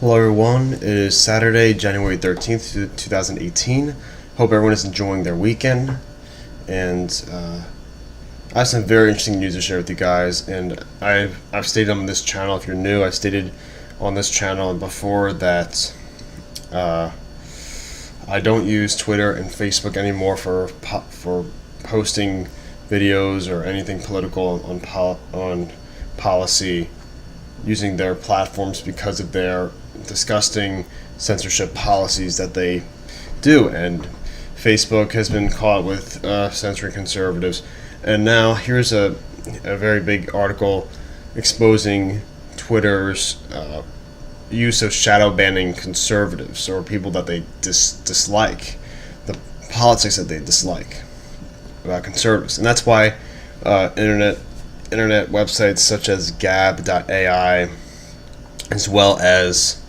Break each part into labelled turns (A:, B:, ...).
A: Hello everyone, it is Saturday, January 13th, 2018. Hope everyone is enjoying their weekend, and I have some very interesting news to share with you guys. And I've stated on this channel, if you're new, I've stated on this channel before that I don't use Twitter and Facebook anymore for posting videos or anything political on policy using their platforms because of their disgusting censorship policies that they do. And Facebook has been caught with censoring conservatives, and now here's a very big article exposing Twitter's use of shadow banning conservatives, or people that they dislike, the politics that they dislike about conservatives. And that's why internet websites such as gab.ai, as well as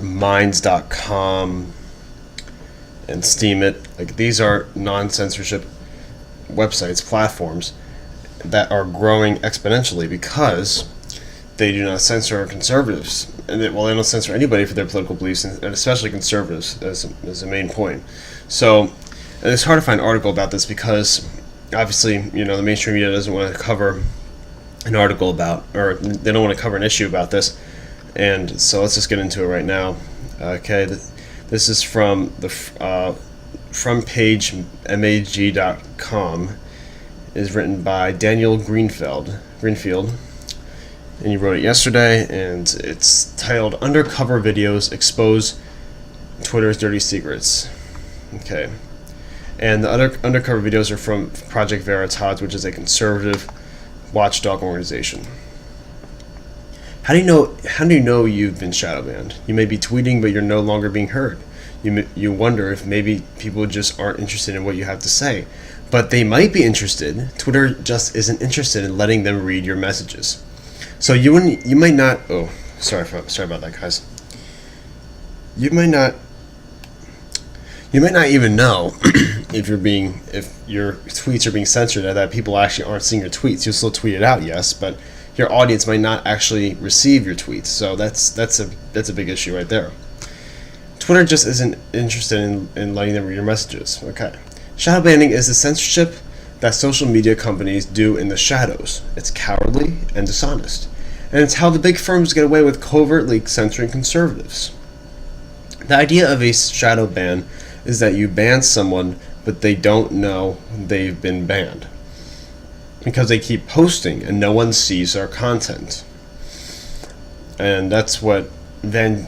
A: minds.com and Steemit, like, these are non-censorship websites, platforms that are growing exponentially because they do not censor conservatives. And they don't censor anybody for their political beliefs, and especially conservatives as a main point. So, and it's hard to find an article about this because obviously, the mainstream media doesn't want to cover an article about, or they don't want to cover an issue about this. And so let's just get into it right now. Okay, this is from the front page mag.com. is written by Daniel Greenfield, and he wrote it yesterday, and it's titled "Undercover Videos Expose Twitter's Dirty Secrets." Okay, and the other undercover videos are from Project Veritas, which is a conservative watchdog organization. How do you know you've been shadow banned? You may be tweeting, but you're no longer being heard. You wonder if maybe people just aren't interested in what you have to say, but they might be interested. Twitter just isn't interested in letting them read your messages. So you might not. Oh, sorry about that, guys. You might not even know if your tweets are being censored, or that people actually aren't seeing your tweets. You'll still tweet it out, yes, but your audience might not actually receive your tweets. So that's a big issue right there. Twitter just isn't interested in letting them read your messages. Okay. Shadow banning is the censorship that social media companies do in the shadows. It's cowardly and dishonest. And it's how the big firms get away with covertly censoring conservatives. The idea of a shadow ban is that you ban someone, but they don't know they've been banned, because they keep posting and no one sees our content. And that's what Van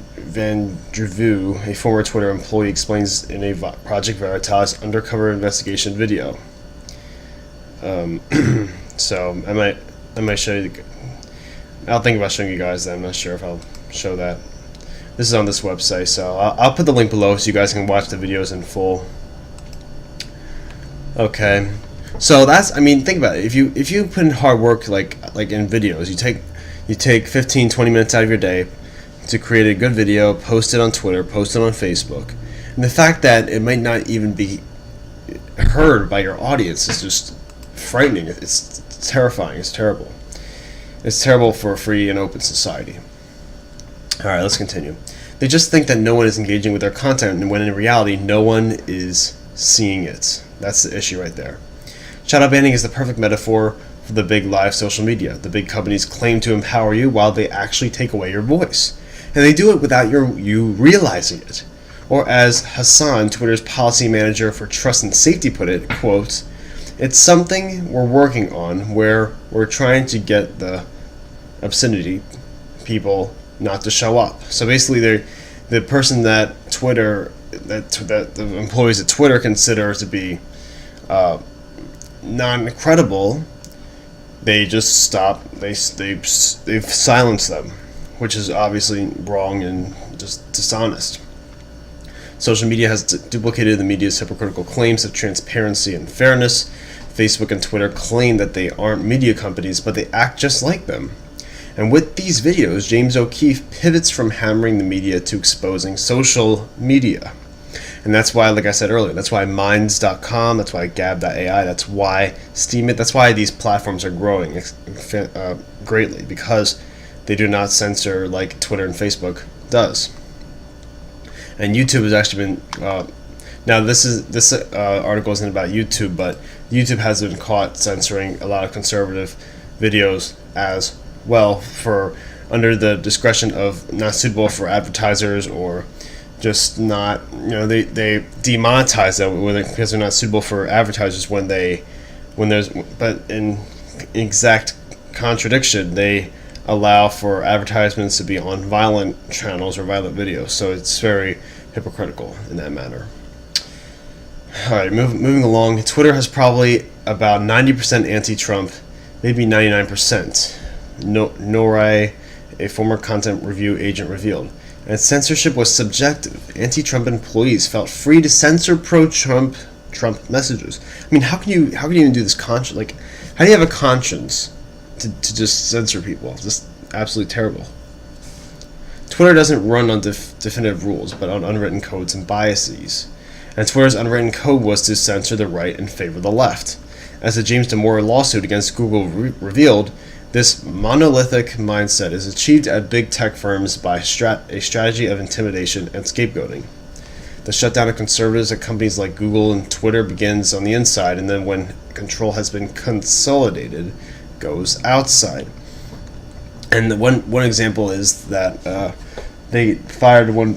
A: Drevu, a former Twitter employee, explains in a Project Veritas undercover investigation video. So I might show you. I'll think about showing you guys that. I'm not sure if I'll show that. This is on this website, so I'll put the link below so you guys can watch the videos in full. Okay, so think about it. If you put in hard work, like in videos, you take 15-20 minutes out of your day to create a good video, post it on Twitter, post it on Facebook, and the fact that it might not even be heard by your audience is just frightening. It's terrifying. It's terrible. It's terrible for a free and open society. Alright, let's continue. They just think that no one is engaging with their content, and when in reality, no one is seeing it. That's the issue right there. Shadow banning is the perfect metaphor for the big live social media. The big companies claim to empower you while they actually take away your voice. And they do it without you realizing it. Or as Hassan, Twitter's policy manager for trust and safety, put it, quote, "It's something we're working on where we're trying to get the obscenity people not to show up." So basically, the person that the employees at Twitter consider to be non-credible, they just stop. They've silenced them, which is obviously wrong and just dishonest. Social media has duplicated the media's hypocritical claims of transparency and fairness. Facebook and Twitter claim that they aren't media companies, but they act just like them. And with these videos, James O'Keefe pivots from hammering the media to exposing social media. And that's why, like I said earlier, that's why Minds.com, that's why Gab.ai, that's why Steemit, that's why these platforms are growing greatly, because they do not censor like Twitter and Facebook does. And YouTube has actually been now this article isn't about YouTube, but YouTube has been caught censoring a lot of conservative videos as well, for under the discretion of not suitable for advertisers, or just not, they demonetize them because they're not suitable for advertisers when there's, but in exact contradiction, they allow for advertisements to be on violent channels or violent videos. So it's very hypocritical in that manner. Alright, moving along. Twitter has probably about 90% anti-Trump, maybe 99%. Norai, a former content review agent, revealed. And censorship was subjective. Anti-Trump employees felt free to censor pro-Trump messages. I mean, how can you even do this conscience? Like, how do you have a conscience to just censor people? Just absolutely terrible. Twitter doesn't run on definitive rules, but on unwritten codes and biases. And Twitter's unwritten code was to censor the right and favor the left. As the James Damore lawsuit against Google revealed, this monolithic mindset is achieved at big tech firms by a strategy of intimidation and scapegoating. The shutdown of conservatives at companies like Google and Twitter begins on the inside, and then when control has been consolidated, goes outside. And one example is that they fired one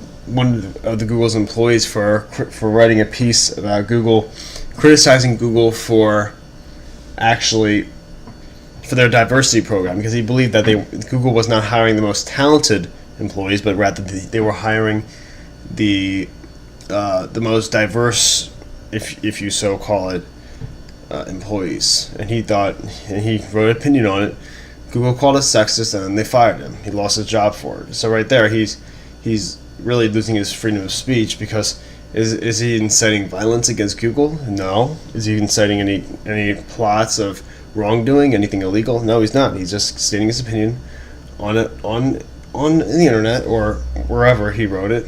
A: of the Google's employees for writing a piece about Google, criticizing Google for their diversity program, because he believed that Google was not hiring the most talented employees, but rather they were hiring the most diverse, if you so call it, employees. And he wrote an opinion on it. Google called it sexist, and then they fired him. He lost his job for it. So right there, he's really losing his freedom of speech, because is he inciting violence against Google? No. Is he inciting any plots of wrongdoing, anything illegal? No, he's not. He's just stating his opinion on the internet or wherever he wrote it,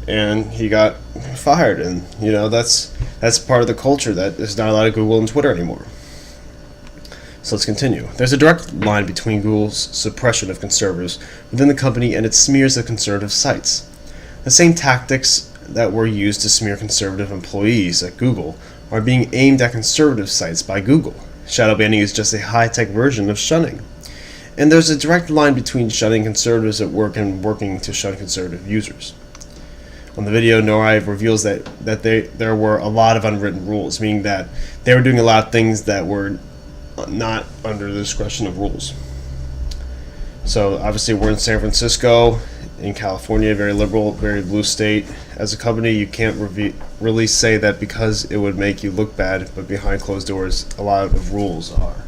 A: and he got fired. And that's part of the culture, that there's not a lot of Google and Twitter anymore. So let's continue. There's a direct line between Google's suppression of conservatives within the company and its smears of conservative sites. The same tactics that were used to smear conservative employees at Google are being aimed at conservative sites by Google. Shadowbanning is just a high-tech version of shunning. And there's a direct line between shunning conservatives at work and working to shun conservative users. On the video, Norai reveals that there were a lot of unwritten rules, meaning that they were doing a lot of things that were not under the discretion of rules. So obviously we're in San Francisco, in California, very liberal, very blue state. As a company, you can't really say that because it would make you look bad, but behind closed doors, a lot of rules are.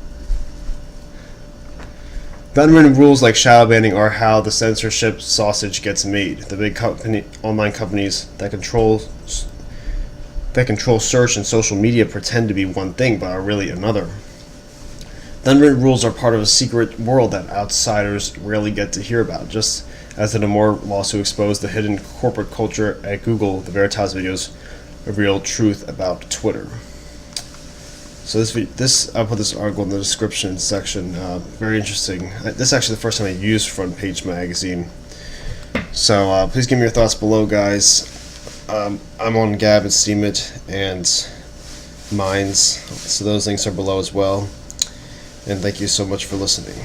A: The unwritten rules like shadowbanning are how the censorship sausage gets made. The big online companies that control search and social media pretend to be one thing, but are really another. The unwritten rules are part of a secret world that outsiders rarely get to hear about. Just as the Damore lawsuit exposed the hidden corporate culture at Google, the Veritas videos reveal truth about Twitter. So I'll put this article in the description section. Very interesting. This is actually the first time I used Front Page Magazine. So please give me your thoughts below, guys. I'm on Gab and Steemit and Minds, so those links are below as well. And thank you so much for listening.